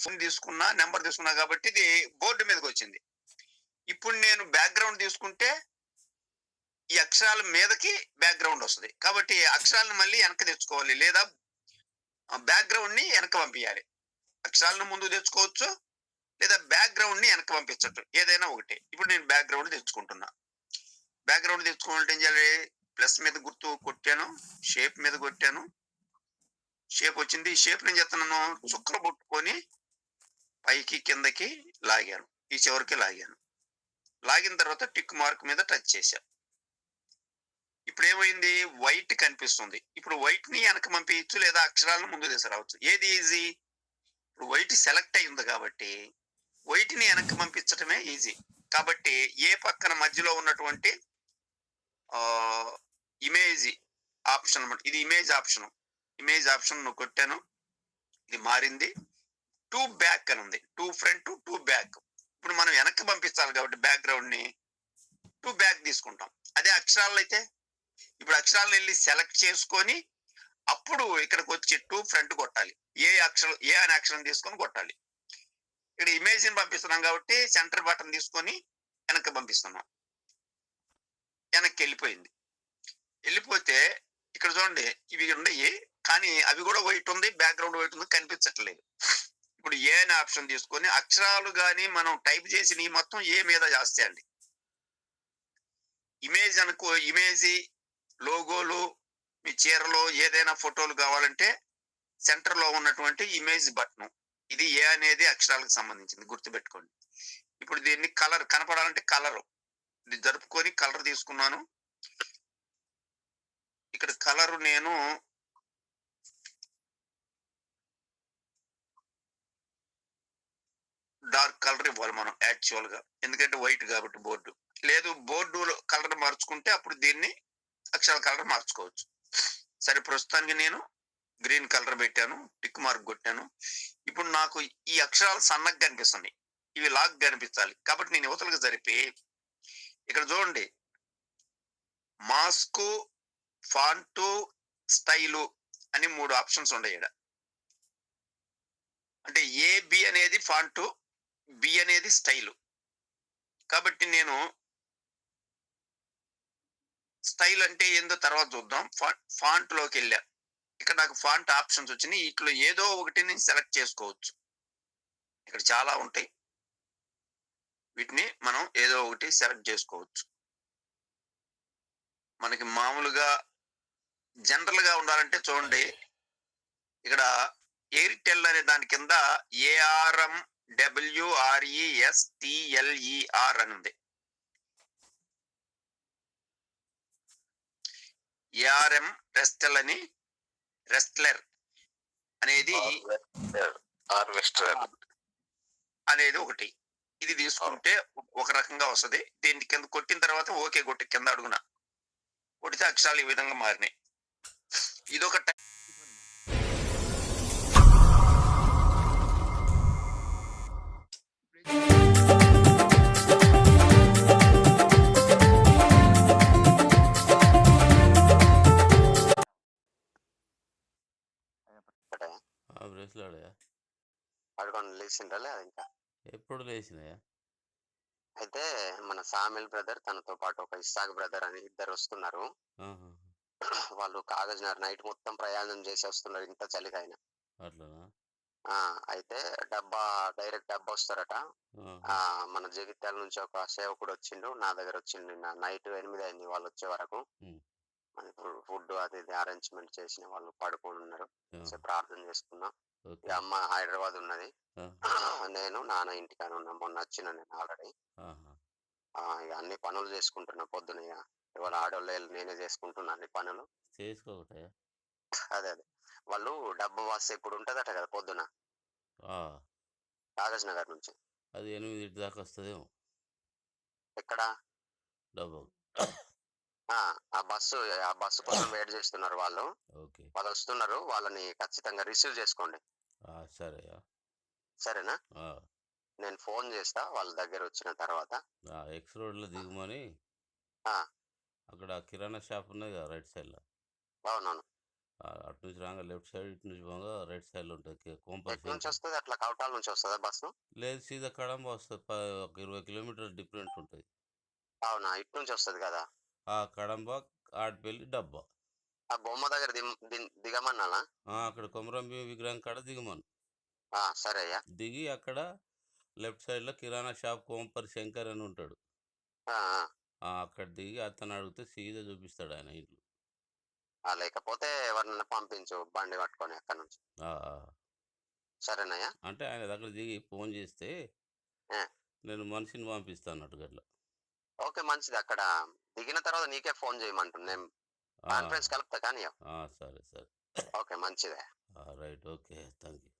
Phone తీసుకున్నా, number తీసుకున్నా కాబట్టి ఇది బోర్డ్ మీదకొచ్చింది. ఇప్పుడు నేను బ్యాక్‌గ్రౌండ్ తీసుకుంటే, ఈ అక్షరాల మీదకి బ్యాక్‌గ్రౌండ్ వస్తది. కాబట్టి అక్షరాలను మళ్ళీ వెనక్కి తెచ్చుకోవాలి. లేదా బ్యాక్‌గ్రౌండ్‌ని వెనక్కి పంపియాలి. అక్షరాలను ముందుకు తెచ్చుకోవచ్చు. లేదా బ్యాక్‌గ్రౌండ్‌ని వెనక్కి పంపించొచ్చు. ఏదైనా ఒకటి. ఇప్పుడు నేను బ్యాక్‌గ్రౌండ్ తెచ్చుకుంటున్నా. బ్యాక్‌గ్రౌండ్ తెచ్చుకోవాలంటే ఏం చేయాలి? ప్లస్ మీద గుర్తు కొట్టాను. షేప్ మీద కొట్టాను. షేప్ వచ్చింది. ఈ షేప్‌ని ఏం చేస్తున్నాను? చుక్కలు పట్టుకొని పైకి, కిందకి లాగాను. ఈ చివరికి లాగాను. లాగిన తర్వాత టిక్ మార్క్ మీద టచ్ చేశా. ఇప్పుడేమైంది? వైట్ కనిపిస్తుంది. ఇప్పుడు వైట్‌ని వెనక్కి పంపియచ్చు లేదా అక్షరాలను ముందుకు తీసుకురావచ్చు. ఏది ఈజీ? ఇప్పుడు వైట్ సెలెక్ట్ అయింది కాబట్టి, వైట్‌ని వెనక్కి పంపించటమే ఈజీ. కాబట్టి ఏ పక్కన మధ్యలో ఉన్నటువంటి ఆహ్, ఇమేజ్ ఆప్షన్ అన్నమాట. ఇది ఇమేజ్ ఆప్షను. ఇమేజ్ ఆప్షన్ కొట్టాను. ఇది మారింది. టు బ్యాక్ అని ఉంది. To front, to back. ఇప్పుడు మనం వెనక్కి పంపించాలి కాబట్టి బ్యాక్‌గ్రౌండ్‌ని టు బ్యాక్ తీసుకుంటాం. అదే అక్షరాల్లో అయితే ఇప్పుడు అక్షరాలను వెళ్లి సెలెక్ట్ చేసుకొని అప్పుడు ఇక్కడికొచ్చి టు ఫ్రంట్ కొట్టాలి. ఏ అనే అక్షరం తీసుకొని కొట్టాలి. ఇక్కడ ఇమేజ్‌ని పంపిస్తున్నాం కాబట్టి సెంటర్ బటన్ తీసుకొని వెనక్కి పంపిస్తున్నాం. వెనక్కెళ్ళిపోయింది. వెళ్ళిపోతే ఇక్కడ చూడండి ఇవి ఉన్నాయి. కానీ అవి కూడా వైట్ ఉంది. బ్యాక్‌గ్రౌండ్ వైట్ ఉంది. కనిపించట్లేదు. ఇప్పుడు ఏ అనే ఆప్షన్ తీసుకొని అక్షరాలు గాని మనం టైప్ చేసినవి మొత్తం ఏ మీద చేస్తాయండి. ఇమేజ్ అనుకో ఇమేజి, లోగోలు, మీ చీరలో ఏదైనా ఫోటోలు కావాలంటే సెంటర్‌లో ఉన్నటువంటి ఇమేజ్ బటను. ఇది ఏ అనేది అక్షరాలకు సంబంధించింది గుర్తుపెట్టుకోండి. ఇప్పుడు దీన్ని కలర్ కనపడాలంటే కలరు. ఇది జరుపుకొని కలర్ తీసుకున్నాను. ఇక్కడ కలరు నేను డార్క్ కలర్ ఇవ్వాలి మనం యాక్చువల్‌గా. ఎందుకంటే వైట్ కాబట్టి బోర్డు. లేదు బోర్డులో కలర్ మార్చుకుంటే అప్పుడు దీన్ని అక్షరాల కలర్ మార్చుకోవచ్చు. సరే ప్రస్తుతానికి నేను గ్రీన్ కలర్ పెట్టాను. టిక్ మార్క్ కొట్టాను. ఇప్పుడు నాకు ఈ అక్షరాలు సన్నగా కనిపిస్తున్నాయి. ఇవి లాగ్గా కనిపించాలి. కాబట్టి నేను యువతలకు జరిపి ఇక్కడ చూడండి. మాస్కు, ఫాంటు, స్టైలు అని 3 ఆప్షన్స్ ఉన్నాయి ఈడ. అంటే ఏ, బి అనేది ఫాంటు, బి అనేది స్టైలు. కాబట్టి నేను స్టైల్ అంటే ఏందో తర్వాత చూద్దాం. ఫాంట్‌లోకెళ్ళా. ఇక్కడ నాకు ఫాంట్ ఆప్షన్స్ వచ్చినాయి. ఈటిలో ఏదో ఒకటి నేను సెలెక్ట్ చేసుకోవచ్చు. ఇక్కడ చాలా ఉంటాయి. వీటిని మనం ఏదో ఒకటి సెలెక్ట్ చేసుకోవచ్చు. మనకి మామూలుగా జనరల్‌గా ఉండాలంటే చూడండి. ఇక్కడ ఎయిర్‌టెల్ అనే దాని కింద ARMWRESTLER అని ఉంది. ARM రెస్టెల్ అని రెస్ట్లర్ అనేది హార్వెస్టర్ అనేది ఒకటి. ఇది తీసుకుంటే ఒక రకంగా వస్తది. దీని కింద కొట్టిన తర్వాత ఓకే కొట్టి కింద అడుగున. కొడితే అక్షరాలు ఈ విధంగా మారినాయి. ఇదొక బ్రేస్లాడయా పడుకొని లేచిండ్రా లేదా ఇంకా? ఎప్పుడు లేచినాయా? అయితే మన సామిల్ బ్రదర్ తనతో పాటు ఒక ఇస్సాక్ బ్రదర్ అని ఇద్దరు వస్తున్నారు. ఆహా. వాళ్ళు కాగజ్ నగర్ నైట్ మొత్తం ప్రయాణం చేసి వస్తున్నారు ఇంత చలికైన. అట్లనా? అయితే డైరెక్ట్ డబ్బా వస్తారట. మన జగిత్యాల నుంచి ఒక సేవకుడు వచ్చిండు, నా దగ్గర వచ్చిండు. నిన్న నైట్ 8 అయింది వాళ్ళు వచ్చే వరకు. ఇప్పుడు ఫుడ్ అది ఇది అరేంజ్మెంట్ చేసిన వాళ్ళు పడుకొని ఉన్నారు. ప్రార్థన చేసుకున్నాం. అమ్మ హైదరాబాద్ ఉన్నది. నేను నాన్న ఇంటికాడ ఉన్నా. మొన్న వచ్చిన నేను ఆల్రెడీ. ఇక అన్ని పనులు చేసుకుంటున్నా పొద్దున. ఇక ఇవాళ ఆడవాళ్ళు నేనే చేసుకుంటున్నా అన్ని పనులు. అదే వాళ్ళు డబ్బు వాస్ ఇప్పుడు ఉంటదట కదా పొద్దున కాగజ్ నగర్ నుంచి. అది 8 దాకా వస్తుందేమో. ఎక్కడ డబ్బు? ఆ బస్సు కోసం వెయిట్ చేస్తున్నారు వాళ్ళు. వాళ్ళు వస్తున్నారు. వాళ్ళని ఖచ్చితంగా రిసీవ్ చేసుకోండి. సరేనా? నేను ఫోన్ చేస్తా వాళ్ళ దగ్గర వచ్చిన తర్వాత. ఎక్స్ రోడ్ లో దిగుమని అక్కడ కిరాణా షాప్ ఉన్నది కదా రైట్ సైడ్ లో. అవునవును. అటు నుంచి రాగా లెఫ్ట్ సైడ్, ఇటు నుంచి పోగా రైట్ సైడ్లో ఉంటుంది కోంపర్ ఎటు నుంచి శంకర్. వస్తుంది? అట్లా కవటాల నుంచి వస్తుందా బస్సు? లేదు, సీదా కడంబ వస్తుంది. ఒక 20 కిలోమీటర్లు డిఫరెంట్ ఉంటుంది. అవునా? ఇటు నుంచి వస్తుంది కదా. ఆ కడంబ, ఆడిపల్లి, డబ్బా. ఆ బొమ్మ దగ్గర దిగమన్నానా? అక్కడ కొమరం భీం విగ్రహం కాడ దిగమను. సరే అయ్యా. దిగి అక్కడ లెఫ్ట్ సైడ్లో కిరాణా షాప్ కోంపర్ శంకర్ అని ఉంటాడు. ఆ, ఆ. అక్కడ దిగి అతను అడిగితే సీదా చూపిస్తాడు ఆయన ఇల్లు. లేకపోతే ఎవరినైనా పంపించు బండి పట్టుకొని అక్కడ నుంచి. ఆ, ఆ. సరేనయ్యా. అంటే ఆయన దగ్గర దిగి ఫోన్ చేస్తే ఆ. నేను మనిషిని పంపిస్తాను అన్నట్టు గట్లా. ఓకే, మంచిది. అక్కడ దిగిన తర్వాత నీకే ఫోన్ చేయమంటున్నా. నేను ఆ, కాన్ఫరెన్స్ కలుపుతా కానీ. సరే సరే. ఓకే, మంచిదే. Right, okay, thank you.